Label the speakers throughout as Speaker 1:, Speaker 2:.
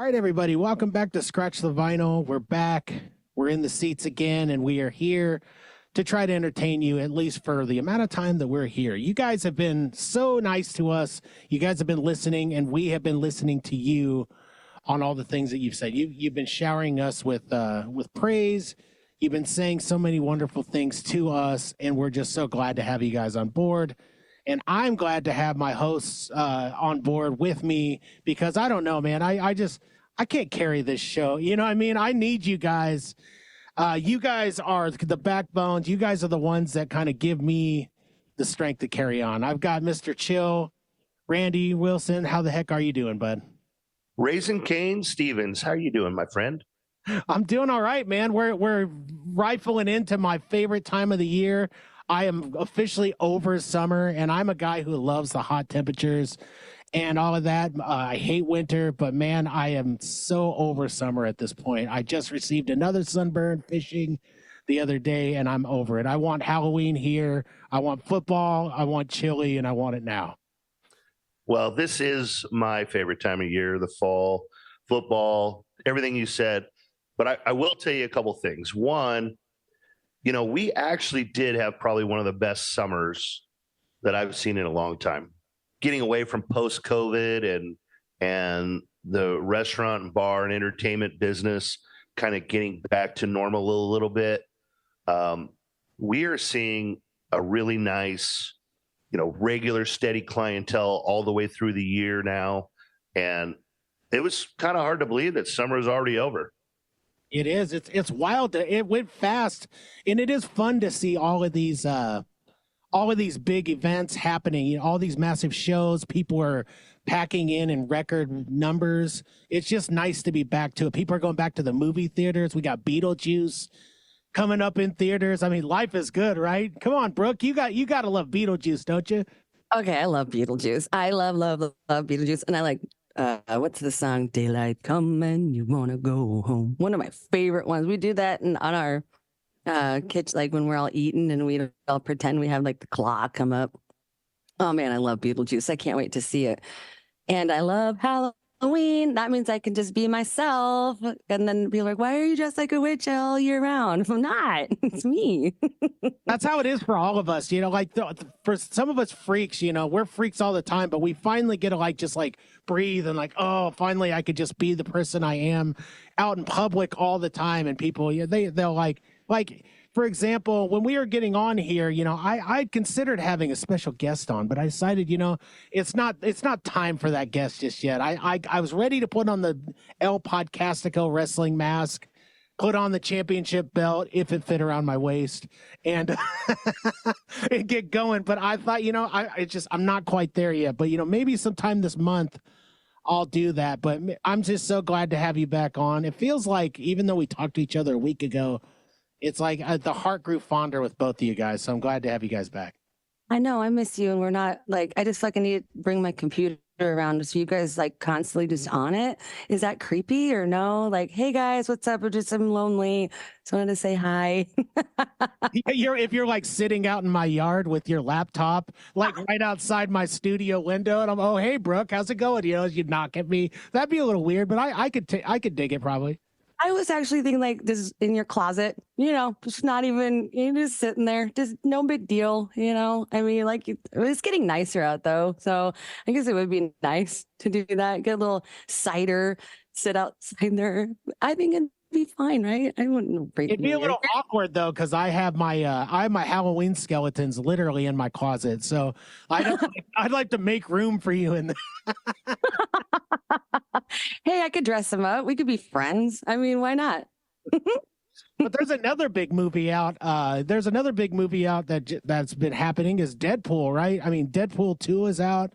Speaker 1: All right, everybody, welcome back to Scratch the Vinyl. We're back. We're in the seats again, and we are here to try to entertain you, at least for the amount of time that we're here. You guys have been so nice to us. You guys have been listening, and we have been listening to you on all the things that you've said. You've been showering us with praise. You've been saying so many wonderful things to us, and we're just so glad to have you guys on board. And I'm glad to have my hosts on board with me because I don't know, man. I can't carry this show. You know what I mean? I need you guys. You guys are the backbones. You guys are the ones that kind of give me the strength to carry on. I've got Mr. Chill, Randy Wilson. How the heck are you doing, bud?
Speaker 2: Raising Cane Stevens, how are you doing, my friend?
Speaker 1: I'm doing all right, man. We're rifling into my favorite time of the year. I am officially over summer, and I'm a guy who loves the hot temperatures and all of that. I hate winter, but man, I am so over summer at this point. I just received another sunburn fishing the other day, and I'm over it. I want Halloween here. I want football. I want chili, and I want it now.
Speaker 2: Well, this is my favorite time of year, the fall, football, everything you said. But I will tell you a couple things. One, we actually did have probably one of the best summers that I've seen in a long time. Getting away from post-COVID and the restaurant and bar and entertainment business kind of getting back to normal a little bit. We are seeing a really nice, regular steady clientele all the way through the year now. And it was kind of hard to believe that summer is already over.
Speaker 1: It is. It's wild. It went fast, and it is fun to see all of these big events happening. All these massive shows. People are packing in record numbers. It's just nice to be back to it. People are going back to the movie theaters. We got Beetlejuice coming up in theaters. I mean, life is good, right? Come on, Brooke. You got to love Beetlejuice, don't you?
Speaker 3: Okay, I love Beetlejuice. I love Beetlejuice, and I like. What's the song? Daylight come and you wanna go home. One of my favorite ones. We do that on our kitchen, like when we're all eating and we all pretend we have like the clock come up. Oh man, I love Beetlejuice. I can't wait to see it. And I love Halloween. That means I can just be myself. And then be like, why are you dressed like a witch all year round? I'm not. It's me.
Speaker 1: That's how it is for all of us. For some of us freaks, we're freaks all the time, but we finally get to just breathe and oh, finally I could just be the person I am out in public all the time. And people, they'll like, for example, when we were getting on here, I considered having a special guest on, but I decided, it's not time for that guest just yet. I was ready to put on the El Podcastico wrestling mask, put on the championship belt if it fit around my waist, and and get going. But I thought, I'm not quite there yet. But maybe sometime this month I'll do that. But I'm just so glad to have you back on. It feels like even though we talked to each other a week ago, it's like the heart grew fonder with both of you guys. So I'm glad to have you guys back.
Speaker 3: I know, I miss you, and we're not I just need to bring my computer around so you guys constantly just on it. Is that creepy or no? Hey guys, what's up? I'm lonely. Just wanted to say hi.
Speaker 1: If you're sitting out in my yard with your laptop, right outside my studio window, and oh hey Brooke, how's it going? As you knock at me, that'd be a little weird, but I could dig it probably.
Speaker 3: I was actually thinking this in your closet, just not even, you're just sitting there, just no big deal, I mean, it's getting nicer out though. So I guess it would be nice to do that. Get a little cider, sit outside there. I think it'd be fine, right? I wouldn't break.
Speaker 1: It'd be a little awkward though, because I have my Halloween skeletons literally in my closet. So I'd like to make room for you in there.
Speaker 3: Hey, I could dress them up. We could be friends. I mean, why not?
Speaker 1: But there's another big movie out. There's another big movie out that's been happening is Deadpool, right? I mean, Deadpool 2 is out,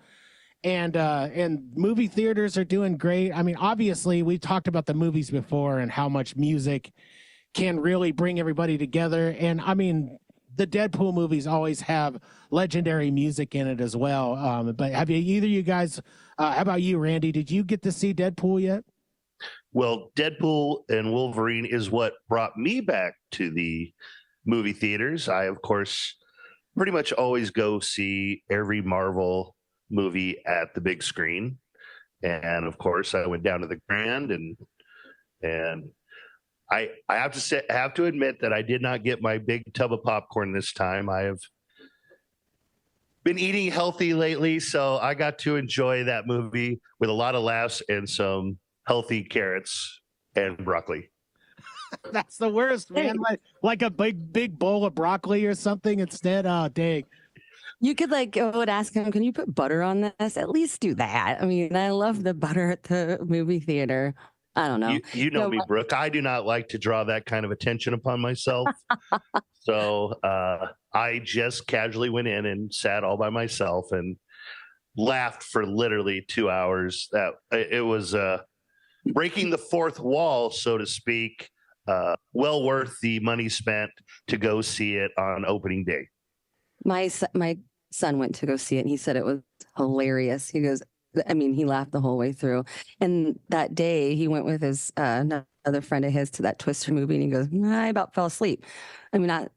Speaker 1: and movie theaters are doing great. I mean, obviously, we talked about the movies before and how much music can really bring everybody together. And I mean, the Deadpool movies always have legendary music in it as well. But have either you guys? How about you, Randy? Did you get to see Deadpool yet?
Speaker 2: Well, Deadpool and Wolverine is what brought me back to the movie theaters. I, of course, pretty much always go see every Marvel movie at the big screen. And of course, I went down to the Grand, and I have to admit that I did not get my big tub of popcorn this time. I have been eating healthy lately, so I got to enjoy that movie with a lot of laughs and some healthy carrots and broccoli.
Speaker 1: That's the worst, man. Like a big bowl of broccoli or something instead. Oh, dang.
Speaker 3: You could like go and ask him, can you put butter on this? At least do that. I mean, I love the butter at the movie theater. I don't know.
Speaker 2: You know me, Brooke. I do not like to draw that kind of attention upon myself. So I just casually went in and sat all by myself and laughed for literally 2 hours. That it was breaking the fourth wall, so to speak. Well worth the money spent to go see it on opening day.
Speaker 3: My son went to go see it and he said it was hilarious. He goes, I mean, he laughed the whole way through. And that day he went with his another friend of his to that Twister movie and he goes, I about fell asleep. I mean,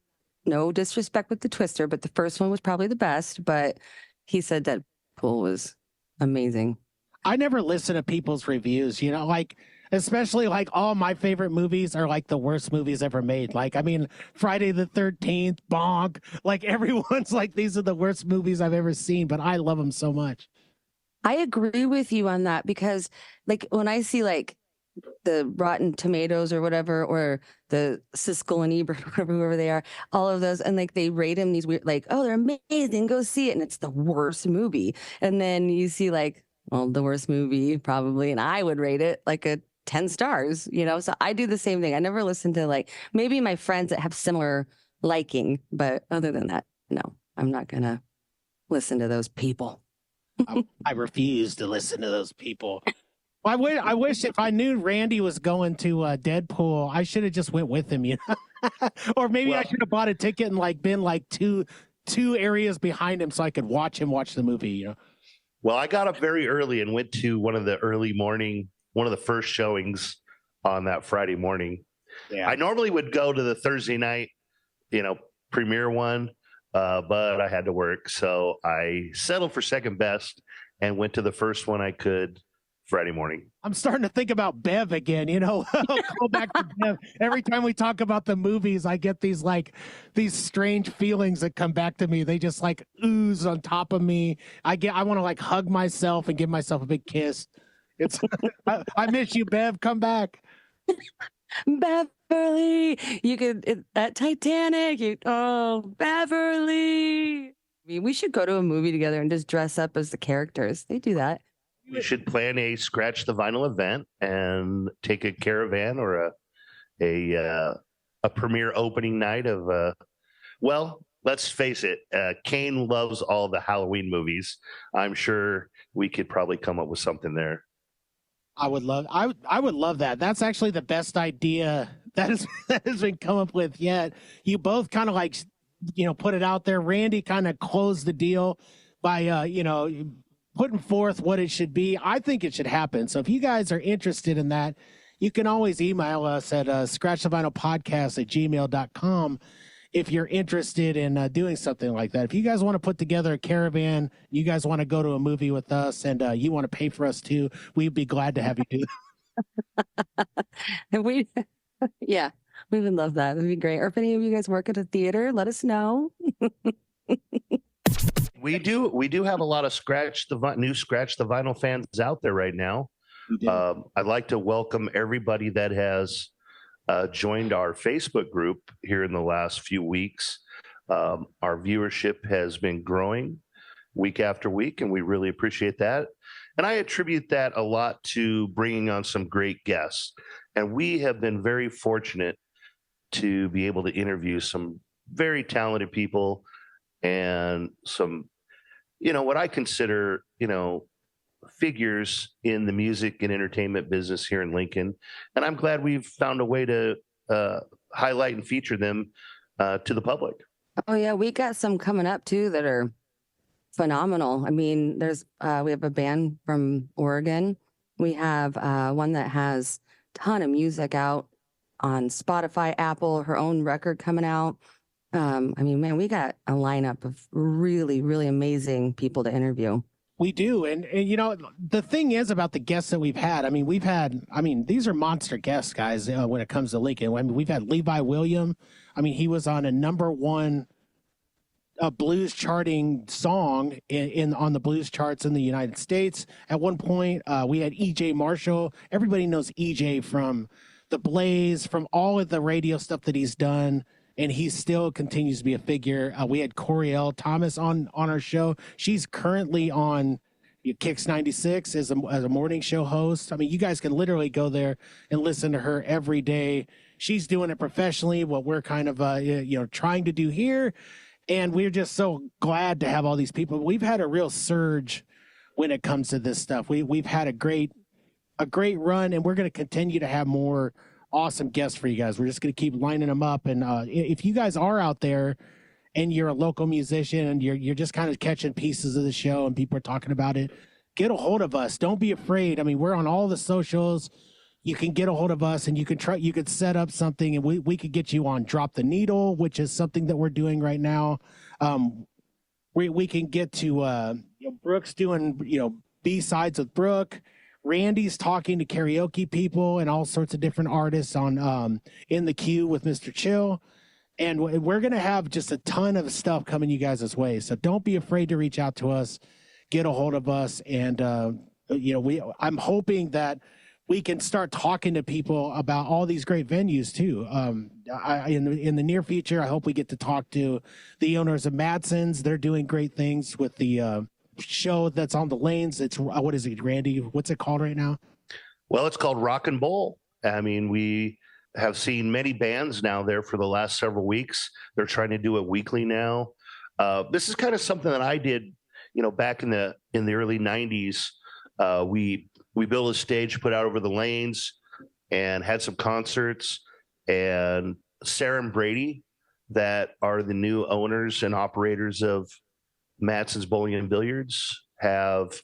Speaker 3: no disrespect with the Twister, but the first one was probably the best. But he said Deadpool was amazing.
Speaker 1: I never listen to people's reviews, you know, like especially like all my favorite movies are like the worst movies ever made. Like, I mean, Friday the 13th, Bonk, like everyone's like, these are the worst movies I've ever seen, but I love them so much.
Speaker 3: I agree with you on that because like when I see like the Rotten Tomatoes or whatever, or the Siskel and Ebert, whoever they are, all of those, and like they rate them these weird, like, oh, they're amazing, go see it, and it's the worst movie. And then you see like, well, the worst movie probably, and I would rate it like a 10 stars, you know? So I do the same thing. I never listen to like maybe my friends that have similar liking, but other than that, no, I'm not gonna listen to those people.
Speaker 1: I refuse to listen to those people. I wish if I knew Randy was going to Deadpool, I should have just went with him, you know, or maybe I should have bought a ticket and like been like two areas behind him so I could watch him watch the movie. You know.
Speaker 2: Well, I got up very early and went to one of the first showings on that Friday morning. Yeah. I normally would go to the Thursday night, you know, premiere one, but I had to work, so I settled for second best and went to the first one I could Friday morning.
Speaker 1: I'm starting to think about Bev again, you know. I'll go back to Bev. Every time we talk about the movies, I get these strange feelings that come back to me. They just like ooze on top of me. I want to like hug myself and give myself a big kiss. It's I miss you, Bev. Come back.
Speaker 3: Beverly, you could at Titanic. Beverly. I mean, we should go to a movie together and just dress up as the characters. They do that.
Speaker 2: We should plan a Scratch the Vinyl event and take a caravan or a premiere opening night of well, let's face it, Kane loves all the Halloween movies. I'm sure we could probably come up with something there.
Speaker 1: I would love that. That's actually the best idea that has been come up with yet. You both kind of like, you know, put it out there. Randy kind of closed the deal by you know, putting forth what it should be. I think it should happen. So if you guys are interested in that, you can always email us at scratchthevinylpodcast@gmail.com if you're interested in doing something like that. If you guys want to put together a caravan, you guys want to go to a movie with us, and you want to pay for us too, we'd be glad to have you do
Speaker 3: that. Yeah, we would love that. That'd be great. Or if any of you guys work at a theater, let us know.
Speaker 2: We do have a lot of new Scratch the Vinyl fans out there right now. I'd like to welcome everybody that has joined our Facebook group here in the last few weeks. Our viewership has been growing week after week, and we really appreciate that. And I attribute that a lot to bringing on some great guests. And we have been very fortunate to be able to interview some very talented people and some, you know, what I consider, you know, figures in the music and entertainment business here in Lincoln. And I'm glad we've found a way to highlight and feature them to the public.
Speaker 3: Oh yeah, we got some coming up too that are phenomenal. I mean, we have a band from Oregon. We have one that has a ton of music out on Spotify, Apple, her own record coming out. I mean, man, we got a lineup of really, really amazing people to interview.
Speaker 1: We do. And you know, the thing is about the guests that we've had, I mean, these are monster guests, guys, when it comes to Lincoln. I mean, we've had Levi William. I mean, he was on a #1 blues charting song in on the blues charts in the United States. At one point, we had EJ Marshall. Everybody knows EJ from the Blaze, from all of the radio stuff that he's done, and he still continues to be a figure. We had Coriel Thomas on our show. She's currently on Kicks 96 as a morning show host. I mean, you guys can literally go there and listen to her every day. She's doing it professionally. What we're kind of trying to do here. And we're just so glad to have all these people. We've had a real surge when it comes to this stuff. We've had a great run, and we're going to continue to have more awesome guests for you guys. We're just going to keep lining them up. And if you guys are out there and you're a local musician and you're just kind of catching pieces of the show and people are talking about it, get a hold of us. Don't be afraid. I mean, we're on all the socials. You can get a hold of us and you could set up something, and we could get you on Drop the Needle, which is something that we're doing right now. We can get to Brooke's doing B-sides with Brooke. Randy's talking to karaoke people and all sorts of different artists on In the Queue with Mr. Chill. And we're going to have just a ton of stuff coming you guys' way. So don't be afraid to reach out to us, get a hold of us. And, I'm hoping that we can start talking to people about all these great venues too. In the near future, I hope we get to talk to the owners of Madsen's. They're doing great things with the show that's on the lanes. It's what is it, Randy? What's it called right now?
Speaker 2: Well, it's called Rock and Bowl. I mean, we have seen many bands now there for the last several weeks. They're trying to do it weekly now. This is kind of something that I did, back in the early '90s. We built a stage, put out over the lanes, and had some concerts. And Sarah and Brady, that are the new owners and operators of Madsen's Bowling and Billiards, have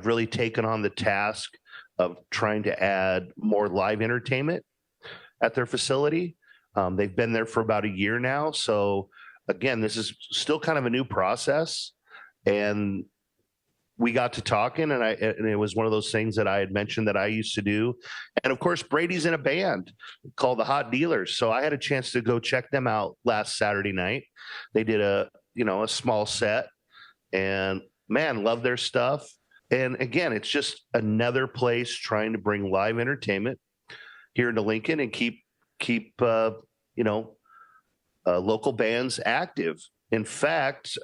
Speaker 2: really taken on the task of trying to add more live entertainment at their facility. They've been there for about a year now. So again, this is still kind of a new process. And we got to talking, and it was one of those things that I had mentioned that I used to do. And of course, Brady's in a band called the Hot Dealers. So I had a chance to go check them out last Saturday night. They did a small set, and man, love their stuff. And again, it's just another place trying to bring live entertainment here into Lincoln and keep local bands active. In fact,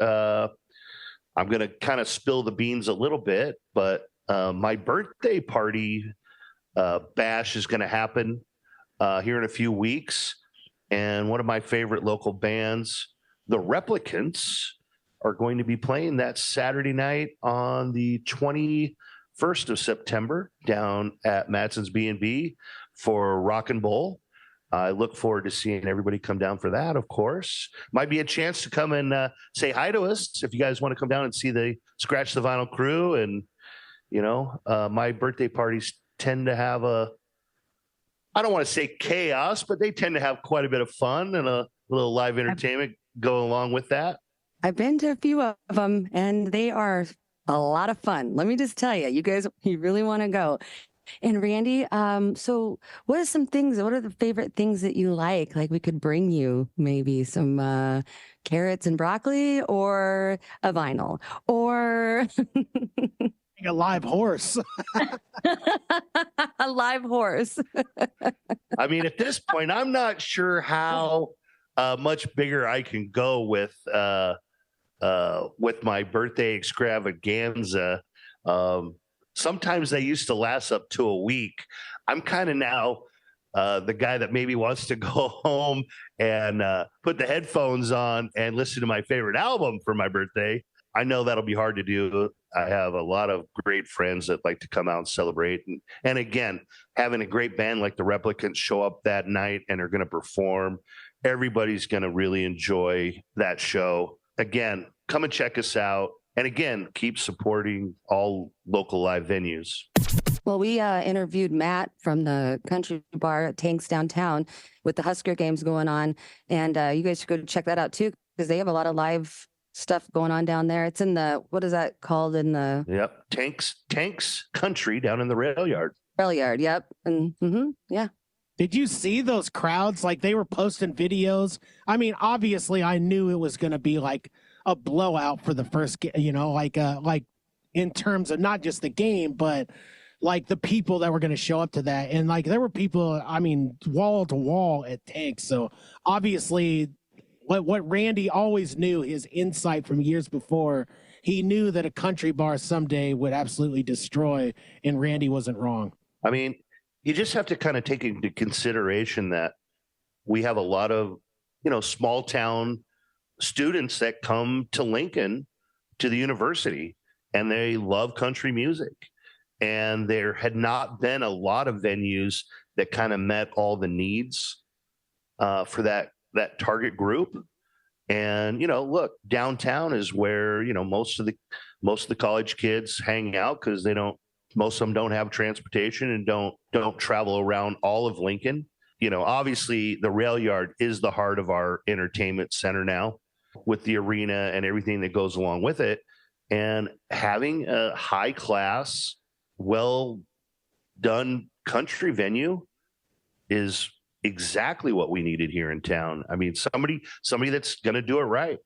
Speaker 2: I'm going to kind of spill the beans a little bit, but my birthday party bash is going to happen here in a few weeks. And one of my favorite local bands, the Replicants, are going to be playing that Saturday night on the 21st of September down at Madsen's B&B for Rock and Bowl. I look forward to seeing everybody come down for that, of course. Might be a chance to come and say hi to us if you guys want to come down and see the Scratch the Vinyl crew. And, my birthday parties tend to have I don't want to say chaos, but they tend to have quite a bit of fun and a little live entertainment go along with that.
Speaker 3: I've been to a few of them, and they are a lot of fun. Let me just tell you, you really want to go. And Randy, so what are the favorite things that you like? Like, we could bring you maybe some carrots and broccoli, or a vinyl, or
Speaker 1: A live horse.
Speaker 3: a live horse.
Speaker 2: I mean, at this point, I'm not sure how much bigger I can go with my birthday extravaganza. Sometimes they used to last up to a week. I'm kind of now the guy that maybe wants to go home and put the headphones on and listen to my favorite album for my birthday. I know that'll be hard to do. I have a lot of great friends that like to come out and celebrate. And again, having a great band like the Replicants show up that night and are going to perform, everybody's going to really enjoy that show. Again, come and check us out. And again, keep supporting all local live venues.
Speaker 3: Well, we interviewed Matt from the country bar at Tanks downtown with the Husker games going on. And you guys should go check that out too, because they have a lot of live stuff going on down there. It's in the, what is that called in the
Speaker 2: Yep. Tanks country down in the rail yard.
Speaker 3: rail yard? Yep. And yeah.
Speaker 1: Did you see those crowds? Like they were posting videos. I mean, obviously, I knew it was going to be like a blowout for the first, like in terms of not just the game, but like the people that were going to show up to that. And like there were people, I mean, wall to wall at Tanks. So obviously, what Randy always knew, his insight from years before, he knew that a country bar someday would absolutely destroy, and Randy wasn't wrong.
Speaker 2: I mean, you just have to kind of take into consideration that we have a lot of, small town students that come to Lincoln to the university, and they love country music. And there had not been a lot of venues that kind of met all the needs for that target group. And, look, downtown is where, most of the college kids hang out, because most of them don't have transportation and don't travel around all of Lincoln. Obviously the rail yard is the heart of our entertainment center now, with the arena and everything that goes along with it. And having a high class, well done country venue is exactly what we needed here in town. I mean, somebody that's going to do it right.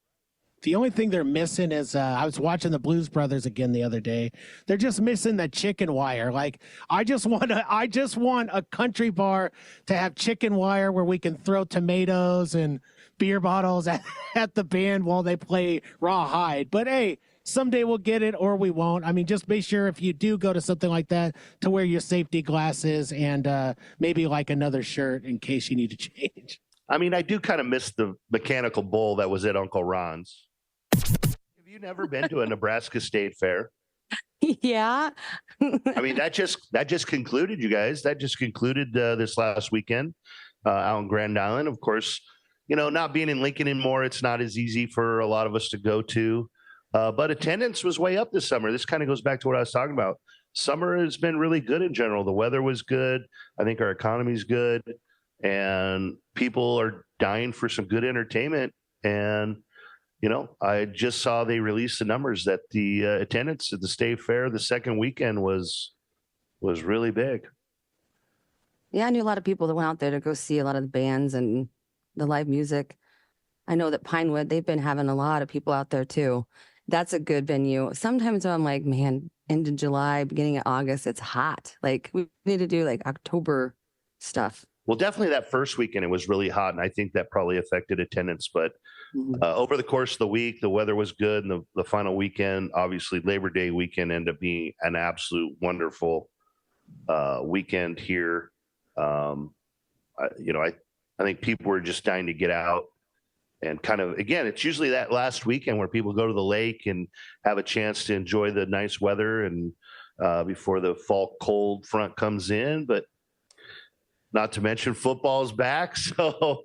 Speaker 1: The only thing they're missing is I was watching the Blues Brothers again the other day. They're just missing that chicken wire. Like I just want a country bar to have chicken wire where we can throw tomatoes and beer bottles at the band while they play Rawhide. But hey, someday we'll get it or we won't. I mean, just make sure if you do go to something like that to wear your safety glasses and maybe like another shirt in case you need to change.
Speaker 2: I mean, I do kind of miss the mechanical bull that was at Uncle Ron's. Have you never been to a Nebraska State Fair?
Speaker 3: Yeah.
Speaker 2: I mean, that just concluded, you guys. That just concluded this last weekend out in Grand Island. Of course, not being in Lincoln anymore, it's not as easy for a lot of us to go to. But attendance was way up this summer. This kind of goes back to what I was talking about. Summer has been really good in general. The weather was good. I think our economy's good. And people are dying for some good entertainment. And, I just saw they released the numbers that the attendance at the State Fair the second weekend was really big.
Speaker 3: Yeah, I knew a lot of people that went out there to go see a lot of the bands and the live music. I know that Pinewood, they've been having a lot of people out there too. That's a good venue. Sometimes I'm like, man, end of July, beginning of August, it's hot. Like we need to do like October stuff.
Speaker 2: Well, definitely that first weekend, it was really hot, and I think that probably affected attendance. But over the course of the week, the weather was good, and the final weekend, obviously Labor Day weekend, ended up being an absolute wonderful weekend here. I think people were just dying to get out and kind of, again, it's usually that last weekend where people go to the lake and have a chance to enjoy the nice weather and before the fall cold front comes in. But not to mention football's back. So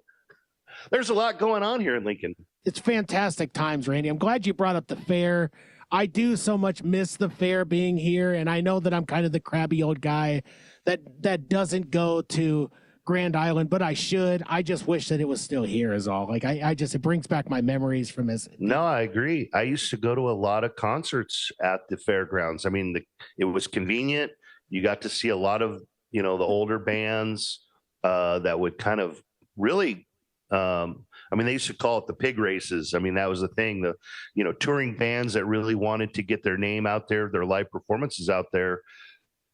Speaker 2: there's a lot going on here in Lincoln.
Speaker 1: It's fantastic times, Randy. I'm glad you brought up the fair. I do so much miss the fair being here. And I know that I'm kind of the crabby old guy that doesn't go to Grand Island, but I should. I just wish that it was still here is all. Like it brings back my memories from this.
Speaker 2: No, I agree. I used to go to a lot of concerts at the fairgrounds. I mean, it was convenient. You got to see a lot of, the older bands that would kind of really, they used to call it the pig races. I mean, that was the thing, touring bands that really wanted to get their name out there, their live performances out there,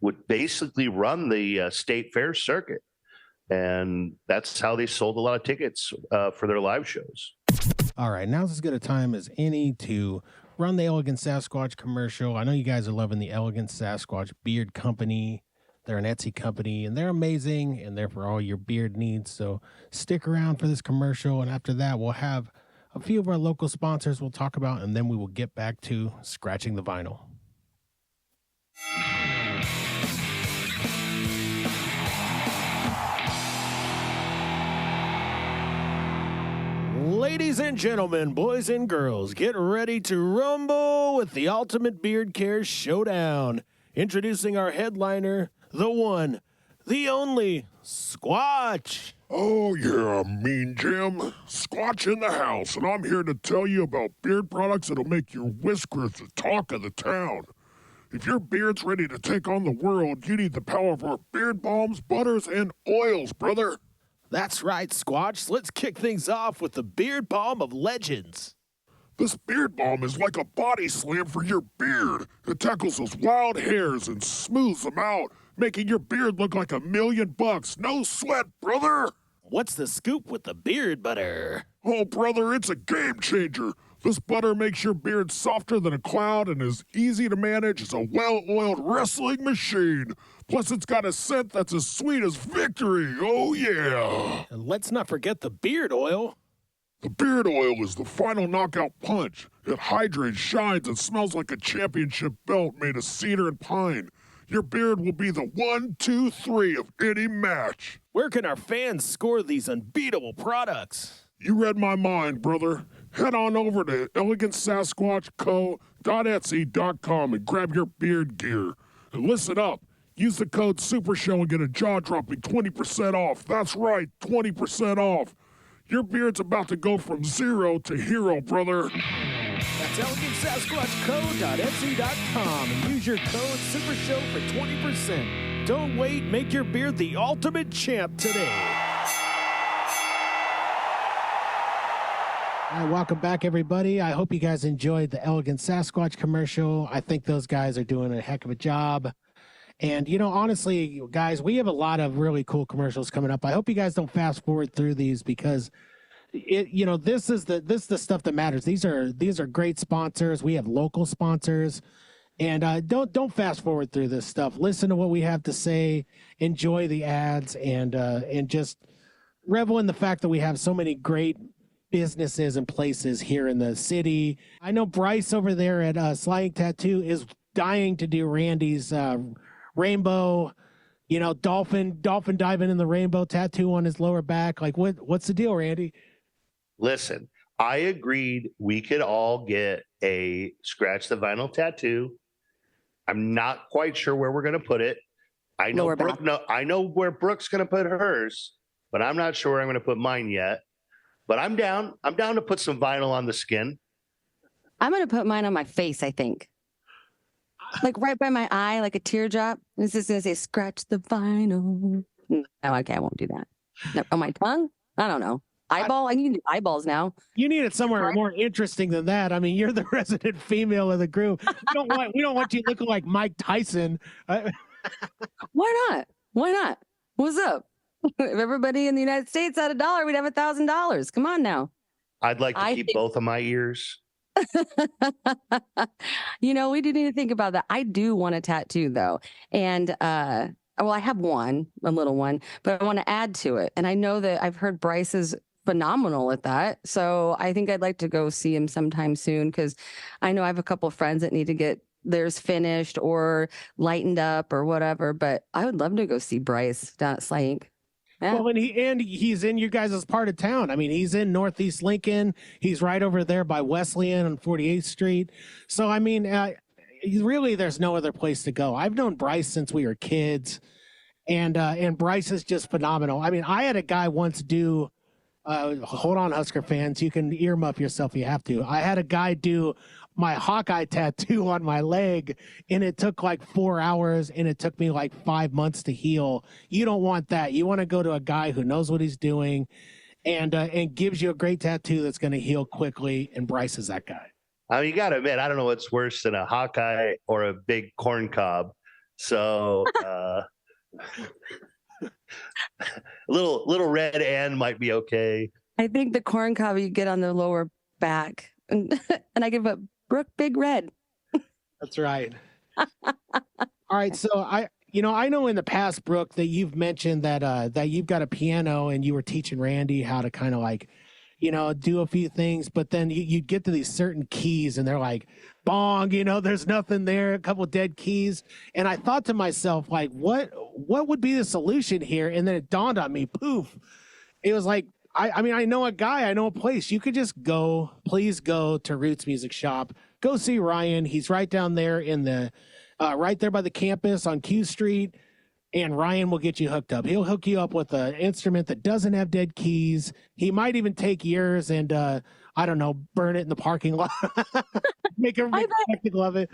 Speaker 2: would basically run the state fair circuit. And that's how they sold a lot of tickets for their live shows.
Speaker 1: All right, now's as good a time as any to run the Elegant Sasquatch commercial. I know you guys are loving the Elegant Sasquatch Beard Company. They're an Etsy company, and they're amazing, and they're for all your beard needs. So stick around for this commercial, and after that, we'll have a few of our local sponsors we'll talk about, and then we will get back to scratching the vinyl. Ladies and gentlemen, boys and girls, get ready to rumble with the Ultimate Beard Care Showdown. Introducing our headliner, the one, the only Squatch.
Speaker 4: Oh, yeah, Mean Jim. Squatch in the house, and I'm here to tell you about beard products that'll make your whiskers the talk of the town. If your beard's ready to take on the world, you need the power of our beard balms, butters, and oils, brother.
Speaker 1: That's right, Squatch. Let's kick things off with the Beard Balm of Legends.
Speaker 4: This beard balm is like a body slam for your beard. It tackles those wild hairs and smooths them out, making your beard look like $1,000,000. No sweat, brother.
Speaker 1: What's the scoop with the beard butter?
Speaker 4: Oh, brother, it's a game changer. This butter makes your beard softer than a cloud and as easy to manage as a well-oiled wrestling machine. Plus, it's got a scent that's as sweet as victory. Oh, yeah.
Speaker 1: And let's not forget the beard oil.
Speaker 4: The beard oil is the final knockout punch. It hydrates, shines, and smells like a championship belt made of cedar and pine. Your beard will be the 1, 2, 3 of any match.
Speaker 1: Where can our fans score these unbeatable products?
Speaker 4: You read my mind, brother. Head on over to elegantsasquatchco.etsy.com and grab your beard gear. And listen up. Use the code SUPERSHOW and get a jaw-dropping 20% off. That's right, 20% off. Your beard's about to go from 0 to hero, brother.
Speaker 1: That's elegantsasquatchco.etsy.com and use your code SUPERSHOW for 20%. Don't wait, make your beard the ultimate champ today. All right, welcome back, everybody. I hope you guys enjoyed the Elegant Sasquatch commercial. I think those guys are doing a heck of a job. And, you know, honestly, guys, we have a lot of really cool commercials coming up. I hope you guys don't fast forward through these because this is the stuff that matters. These are great sponsors. We have local sponsors. And don't fast forward through this stuff. Listen to what we have to say, enjoy the ads, and just revel in the fact that we have so many great businesses and places here in the city. I know Bryce over there at Sliding Tattoo is dying to do Randy's rainbow, dolphin diving in the rainbow tattoo on his lower back. Like, what's the deal, Randy?
Speaker 2: Listen, I agreed we could all get a scratch the vinyl tattoo. I'm not quite sure where we're going to put it. I know I know where Brooke's going to put hers, but I'm not sure where I'm going to put mine yet. But I'm down. I'm down to put some vinyl on the skin.
Speaker 3: I'm going to put mine on my face, I think. Like right by my eye, like a teardrop. It's just going to say, scratch the vinyl. No, okay, I won't do that. No, on my tongue? I don't know. Eyeball? I need eyeballs now.
Speaker 1: You need it somewhere more interesting than that. I mean, you're the resident female of the group. We don't want you looking like Mike Tyson.
Speaker 3: Why not? Why not? What's up? If everybody in the United States had $1, we'd have $1,000. Come on now.
Speaker 2: I'd like to keep both of my ears.
Speaker 3: We do need to think about that. I do want a tattoo though. And I have one, a little one, but I want to add to it. And I know that I've heard Bryce is phenomenal at that. So I think I'd like to go see him sometime soon because I know I have a couple of friends that need to get theirs finished or lightened up or whatever. But I would love to go see Bryce down at Slank. Yeah.
Speaker 1: Well, and he's in you guys' part of town. I mean, he's in Northeast Lincoln. He's right over there by Wesleyan on 48th Street. So, I mean, really, there's no other place to go. I've known Bryce since we were kids, and Bryce is just phenomenal. I mean, I had a guy once do. Hold on, Husker fans. You can earmuff yourself if you have to. I had a guy do my Hawkeye tattoo on my leg, and it took like 4 hours, and it took me like 5 months to heal. You don't want that. You want to go to a guy who knows what he's doing and gives you a great tattoo that's going to heal quickly, and Bryce is that guy.
Speaker 2: I mean, you got to admit, I don't know what's worse than a Hawkeye or a big corn cob. So little red and might be okay.
Speaker 3: I think the corn cob you get on the lower back, and I give up Brooke Big Red.
Speaker 1: That's right. All right, so I know in the past, Brooke, that you've mentioned that you've got a piano and you were teaching Randy how to kind of like, do a few things, but then you get to these certain keys and they're like, bong, there's nothing there, a couple dead keys. And I thought to myself, like, what would be the solution here? And then it dawned on me, poof. It was like, I mean, I know a guy, I know a place. You could just please go to Roots Music Shop. Go see Ryan. He's right down there right there by the campus on Q Street. and Ryan will get you hooked up. He'll hook you up with an instrument that doesn't have dead keys. He might even take yours and I don't know, burn it in the parking lot, make a big spectacle of it.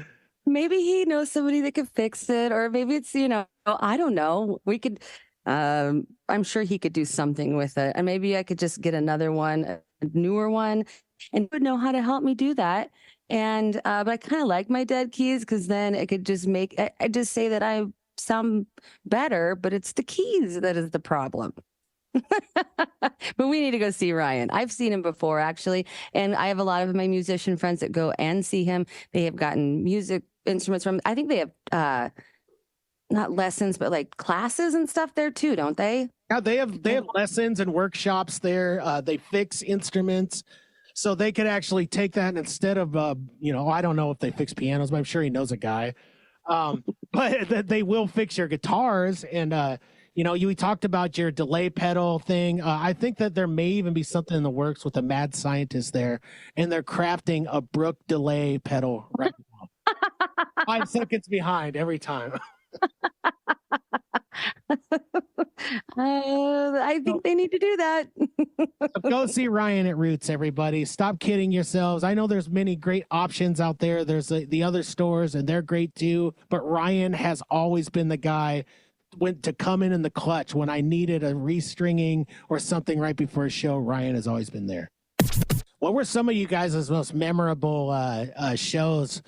Speaker 3: Maybe he knows somebody that could fix it, or maybe it's, I don't know. We could, I'm sure he could do something with it. And maybe I could just get another one, a newer one, and he would know how to help me do that. And, but I kind of like my dead keys because then it could just I just say that I sound better, but it's the keys that is the problem. But we need to go see Ryan. I've seen him before, actually. And I have a lot of my musician friends that go and see him. They have gotten music instruments from, I think they have, not lessons, but like classes and stuff there too, don't they?
Speaker 1: Yeah, they have lessons and workshops there. They fix instruments. So they could actually take that and instead of, I don't know if they fix pianos, but I'm sure he knows a guy. But they will fix your guitars. And, you talked about your delay pedal thing. I think that there may even be something in the works with a mad scientist there, and they're crafting a Brooke delay pedal right now. 5 seconds behind every time.
Speaker 3: I think they need to do that.
Speaker 1: So go see Ryan at Roots, everybody. Stop kidding yourselves. I know there's many great options out there. There's the other stores, and they're great too. But Ryan has always been the guy to come in the clutch when I needed a restringing or something right before a show. Ryan has always been there. What were some of you guys' most memorable shows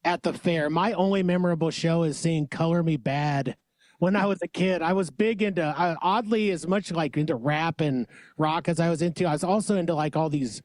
Speaker 1: at the fair? My only memorable show is seeing Color Me Bad. When I was a kid, I was big into, oddly, as much like into rap and rock as I was into. I was also into like all these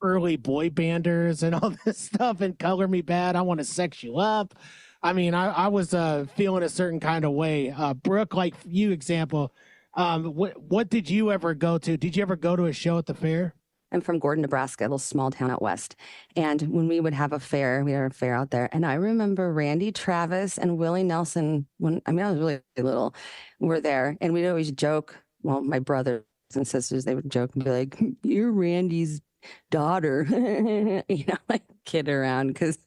Speaker 1: early boy banders and all this stuff. And Color Me Bad, I Want to Sex You Up. I mean, I was feeling a certain kind of way. Brooke, like you example, what did you ever go to? Did you ever go to a show at the fair?
Speaker 3: I'm from Gordon, Nebraska, a little small town out west. And when we would have a fair, we had a fair out there. And I remember Randy Travis and Willie Nelson, I was really little, were there. And we'd always joke, well, my brothers and sisters, they would joke and be like, "You're Randy's daughter," like kid around because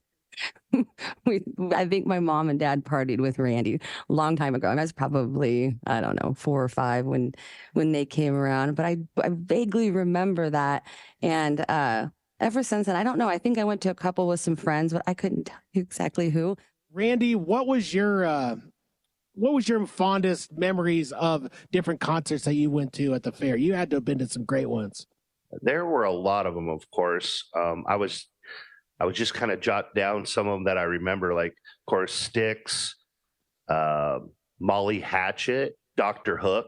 Speaker 3: I think my mom and dad partied with Randy a long time ago. And I was probably, I don't know, 4 or 5 when they came around. But I vaguely remember that. And ever since then, I don't know. I think I went to a couple with some friends, but I couldn't tell you exactly who.
Speaker 1: Randy, what was your fondest memories of different concerts that you went to at the fair? You had to have been to some great ones.
Speaker 2: There were a lot of them, of course. I would just kind of jot down some of them that I remember, like, of course, Styx, Molly Hatchet, Dr. Hook.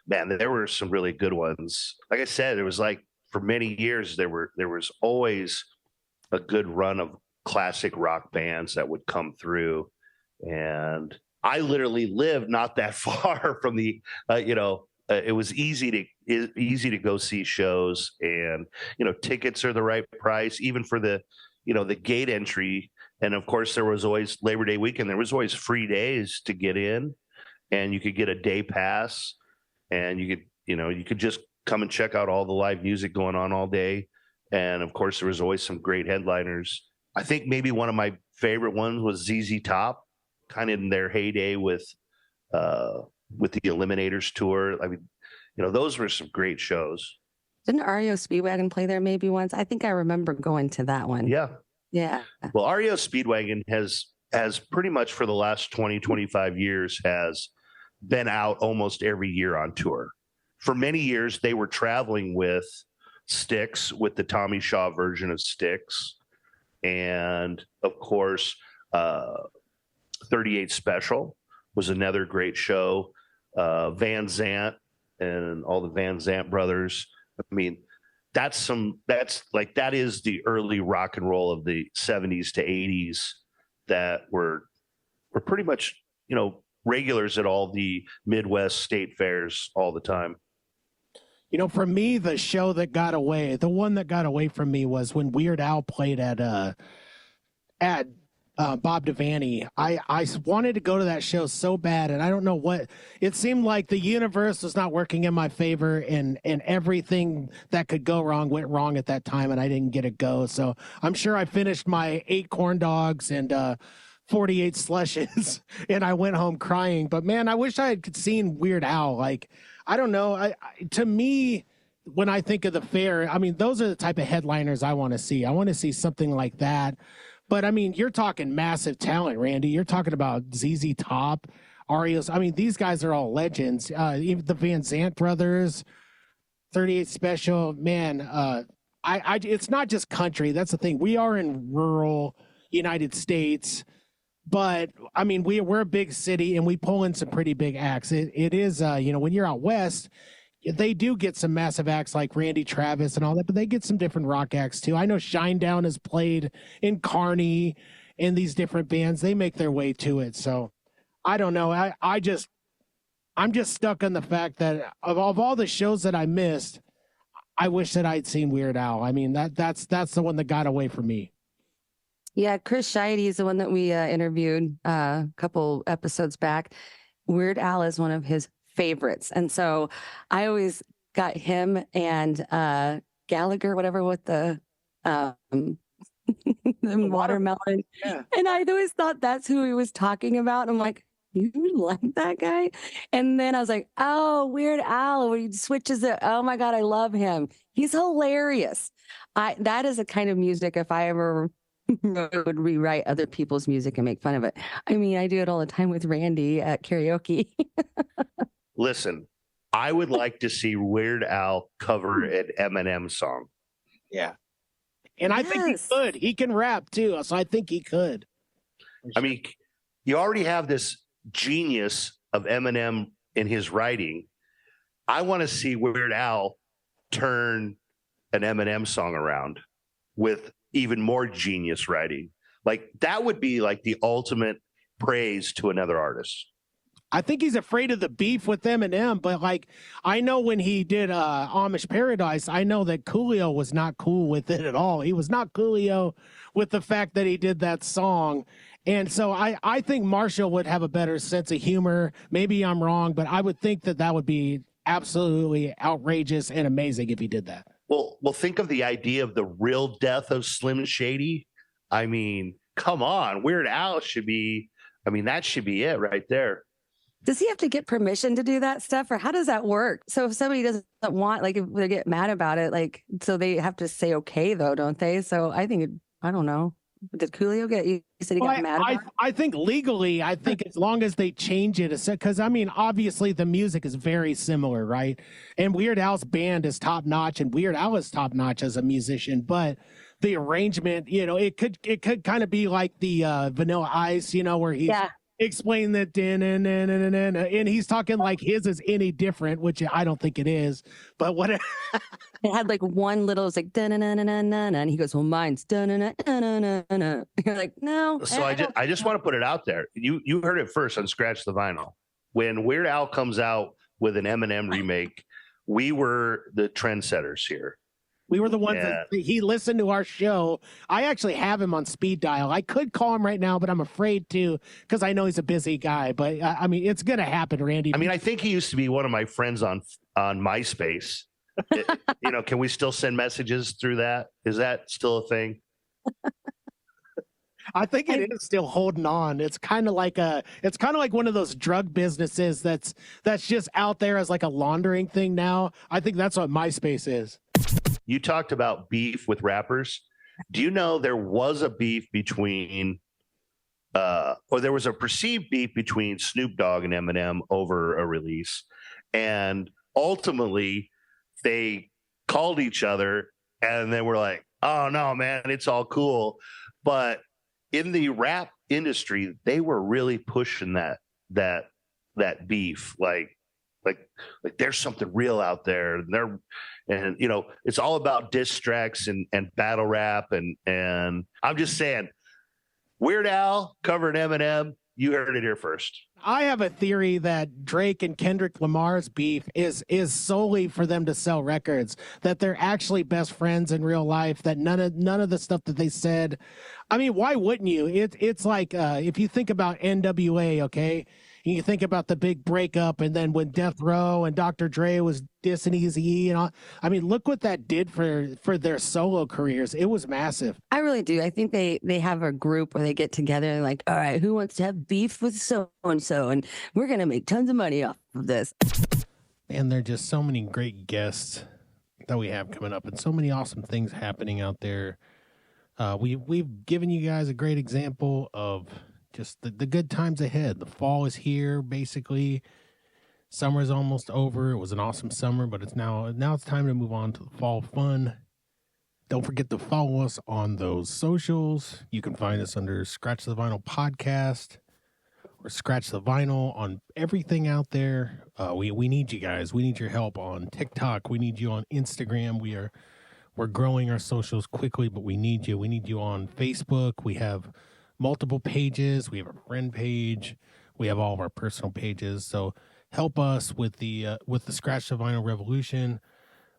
Speaker 2: Man, there were some really good ones. Like I said, it was like for many years there was always a good run of classic rock bands that would come through, and I literally lived not that far from the, it was easy to go see shows, and tickets are the right price, even for the gate entry. And of course, there was always Labor Day weekend. There was always free days to get in, and you could get a day pass, and you could just come and check out all the live music going on all day. And of course, there was always some great headliners. I think maybe one of my favorite ones was ZZ Top, kind of in their heyday with the Eliminators tour. I mean, those were some great shows.
Speaker 3: Didn't REO Speedwagon play there maybe once? I think I remember going to that one.
Speaker 2: Yeah.
Speaker 3: Yeah.
Speaker 2: Well, REO Speedwagon has pretty much for the last 20, 25 years has been out almost every year on tour. For many years, they were traveling with Styx, with the Tommy Shaw version of Styx. And of course, 38 Special was another great show. Van Zant and all the Van Zant brothers. I mean, that is the early rock and roll of the 70s to 80s that were pretty much, regulars at all the Midwest state fairs all the time.
Speaker 1: For me, the one that got away from me was when Weird Al played at Bob Devaney. I wanted to go to that show so bad, and I don't know what. It seemed like the universe was not working in my favor, and everything that could go wrong went wrong at that time, and I didn't get to go. So I'm sure I finished my 8 corn dogs and 48 slushes and I went home crying. But man, I wish I had seen Weird Al. Like, I don't know. To me, when I think of the fair, I mean, those are the type of headliners I want to see. I want to see something like that. But I mean, you're talking massive talent, Randy. You're talking about ZZ Top, Arios. I mean, these guys are all legends. Even the Van Zant brothers, 38 Special, man. It's not just country. That's the thing. We are in rural United States, but I mean, we're a big city and we pull in some pretty big acts. It is, when you're out west, they do get some massive acts like Randy Travis and all that, but they get some different rock acts too. I know Shinedown has played in Carney and these different bands. They make their way to it. So I don't know. I'm just stuck on the fact that of all the shows that I missed, I wish that I'd seen Weird Al. I mean, that's the one that got away from me.
Speaker 3: Yeah, Chris Scheide is the one that we interviewed a couple episodes back. Weird Al is one of his favorites. And so I always got him and Gallagher, whatever, with the watermelon.
Speaker 1: Yeah.
Speaker 3: And I always thought that's who he was talking about. I'm like, you like that guy? And then I was like, oh, Weird Al, where he switches it. Oh my God, I love him. He's hilarious. That is a kind of music, if I ever would rewrite other people's music and make fun of it. I mean, I do it all the time with Randy at karaoke.
Speaker 2: Listen, I would like to see Weird Al cover an Eminem song.
Speaker 1: Yeah. And I think he could. He can rap too. So I think he could.
Speaker 2: I mean, you already have this genius of Eminem in his writing. I want to see Weird Al turn an Eminem song around with even more genius writing. Like, that would be like the ultimate praise to another artist.
Speaker 1: I think he's afraid of the beef with Eminem, but like, I know when he did Amish Paradise, I know that Coolio was not cool with it at all. He was not Coolio with the fact that he did that song. And so I think Marshall would have a better sense of humor. Maybe I'm wrong, but I would think that would be absolutely outrageous and amazing if he did that.
Speaker 2: Well, think of the idea of the real death of Slim Shady. I mean, come on, Weird Al should be, that should be it right there.
Speaker 3: Does he have to get permission to do that stuff, or how does that work? So if somebody doesn't want, like, if they get mad about it, like, so they have to say okay, though, don't they? So I don't know. Did Coolio get, you said he got mad about it?
Speaker 1: I think legally, I think as long as they change it, because I mean, obviously the music is very similar, right? And Weird Al's band is top notch, and Weird Al is top notch as a musician, but the arrangement, it could kind of be like the Vanilla Ice, where he's explain that and he's talking like his is any different, which I don't think it is, but what
Speaker 3: it had like one little, it's like and he goes, well, mine's you're like, no.
Speaker 2: So I just want to put it out there. You heard it first on Scratch the Vinyl. When Weird Al comes out with an Eminem remake, we were the trendsetters here.
Speaker 1: We were the ones that he listened to our show. I actually have him on speed dial. I could call him right now, but I'm afraid to, because I know he's a busy guy. But I mean, it's going to happen, Randy.
Speaker 2: I think he used to be one of my friends on MySpace. Can we still send messages through that? Is that still a thing?
Speaker 1: I think it is still holding on. It's kind of like one of those drug businesses that's just out there as like a laundering thing now. I think that's what MySpace is.
Speaker 2: You talked about beef with rappers. Do you know there was a beef between, or there was a perceived beef between Snoop Dogg and Eminem over a release, and ultimately they called each other and they were like, "Oh no, man, it's all cool." But in the rap industry, they were really pushing that beef, like there's something real out there, and it's all about diss tracks and battle rap, and I'm just saying, Weird Al covered Eminem. You heard it here first.
Speaker 1: I have a theory that Drake and Kendrick Lamar's beef is solely for them to sell records, that they're actually best friends in real life, that none of the stuff that they said. I mean, why wouldn't you? It's like if you think about NWA, okay? You think about the big breakup, and then when Death Row and Dr. Dre was dissing Eazy-E and all. I mean, look what that did for their solo careers. It was massive.
Speaker 3: I really do. I think they have a group where they get together and like, all right, who wants to have beef with so and so, and we're gonna make tons of money off of this.
Speaker 1: And there are just so many great guests that we have coming up, and so many awesome things happening out there. We've given you guys a great example of just the good times ahead. The fall is here, basically. Summer is almost over. It was an awesome summer, but it's now it's time to move on to the fall fun. Don't forget to follow us on those socials. You can find us under Scratch the Vinyl Podcast or Scratch the Vinyl on everything out there. We need you guys. We need your help on TikTok. We need you on Instagram. We're growing our socials quickly, but we need you. We need you on Facebook. We have multiple pages. We have a friend page. We have all of our personal pages. So help us with the Scratch the Vinyl revolution.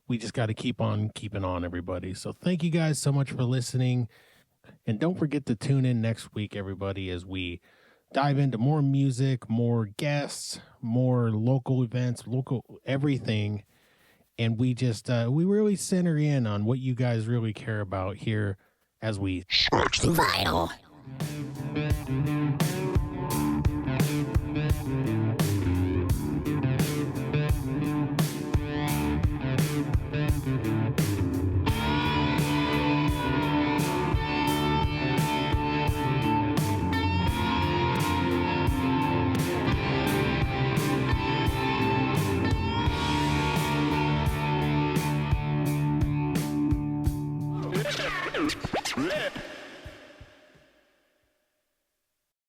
Speaker 1: We just got to keep on keeping on, everybody. So thank you guys so much for listening. And don't forget to tune in next week, everybody, as we dive into more music, more guests, more local events, local everything. And we just, we really center in on what you guys really care about here as we
Speaker 5: Scratch the Vinyl.